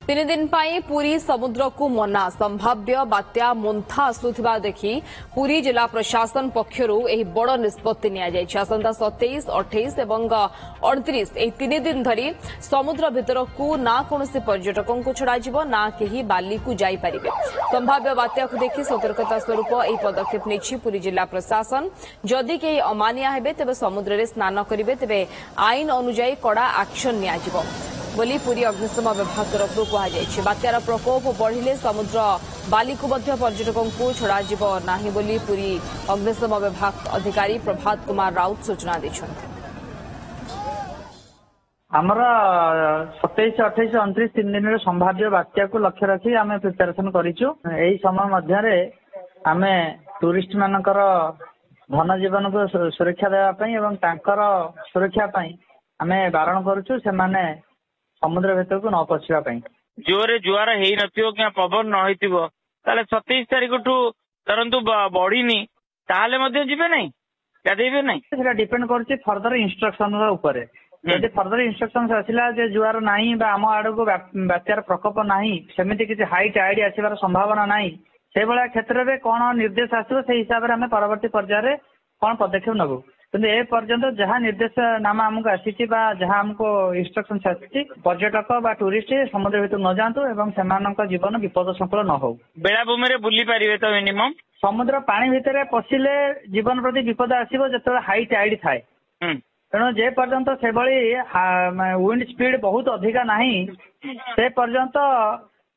तीन दिन पर पुरी समुद्र को मना संभाव्य बात्या मोन्था आसुवा देखि पुरी जिला प्रशासन पक्षर बड़ निष्पत्ति आसंता 27, 28 और 29 तीन दिन धरी समुद्र भितर को ना कौन पर्यटकों को छड़ा ना कहीं बाली को जापर संभाव्य बात्या को देखि सतर्कता स्वरूप यह पदक्षेप नहीं पुरी जिला प्रशासन जदि कहीं अमानिया हेबे तेबे समुद्र में स्नान करेंगे तेबे आईन अनुजाई कड़ा एक्शन नियाजिबो बोली पुरी अग्निशम विभाग तरफ कहुई। बात्यार प्रकोप बढ़िले समुद्र बाली को पर्यटकों को छड़ा नहीं बोली पुरी अग्निशम विभाग अधिकारी प्रभात कुमार राउत सूचना देते। आमर 27, 28, 29 तीन दिन संभाव्य बात्या को लक्ष्य रखी आम प्रिपेरेसन करिचु। एही समय मध्य आम टूरिस्ट मानकर धन जीवन को सुरक्षा देवाई एवं तांकर सुरक्षा आम बारण करुचु से माने समुद्र भीतर को न पशिबा जोरे जुआर हेई नथिबो कि पवन न होइतिबो ताले 27 तारिख ठू तरंतु बढ़ीनी ताले मध्ये जिबे नै गाधेबे नै सेटा डिपेंड करछि फर्दर इंस्ट्रक्शन ऊपर। यदि फर्दर इंस्ट्रक्शन आसिला जे जुआर नाही बा आम आड़ को बात्यार प्रकोप नाही सेमिति किछि हाई टाइड आसीबार संभावना नाही से भलिया क्षेत्र में कोन निर्देश आसिबो से हिसाब रे हमें परवर्ती पर्याय कोन पदक्षेप नबो किंतु ए पर्यंत जहाँ निर्देश नाम आमको आसी जहाँ आमको इंस्ट्रक्शन आसी पर्यटक बा टूरिस्ट समुद्र भीतर न जातु एवं से जीवन विपद संकुल न हो। बेलाभूमि रे बुली पारिबे तो मिनिमम समुद्र पानी भितर पशिले जीवन प्रति विपद आसीबो जतले हाई टाइड थाए तेणु जे पर्यंत से विंड स्पीड बहुत अधिका नाही से पर्यंत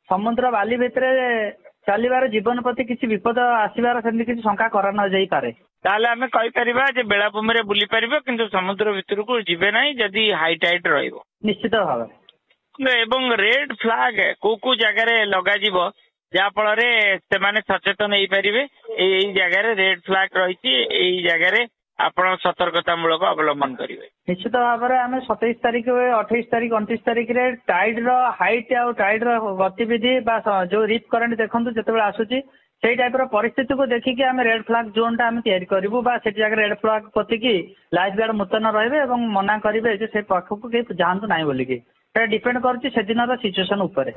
समुद्र बाली भितर चलिबार जीवन प्रति किसी विपद आसबार सेमती किसी शंका करा न जाई पारे ताले आमे कहि परिबा जे बेलाभूमि रे बुली पारिबे किंतु समुद्र भितर को जिबे नाही जदी हाई टाइड रहइबो निश्चित भाव एवं रेड फ्लैग को जगह रे लगा जिवो जा फल रे से माने सचेतन हेई परिबे एई जगह रे रेड फ्लैग रहिछि एई जगह रे आपण सतर्कतामूलक अवलंबन करेंगे। निश्चित भाव में आम 27 तारिख 28 तारिख 29 तारिख रे टाइड रो हाइट आ टाइड रो गतिविधि जो रिप करंट देखंतु जतबे आसुची से टाइप रो परिस्थिति को देखिकी आम रेड फ्लैग जोन टा आम तैयारी करिवु बा से जगह रेड फ्लैग पतिकी लाइफ गार्ड मुतन रहिबे एवं मना करिवे जे से पाखकु के जानतु नाही बोलिकी से डिपेंड करछि से दिनर सिचुएशन ऊपर।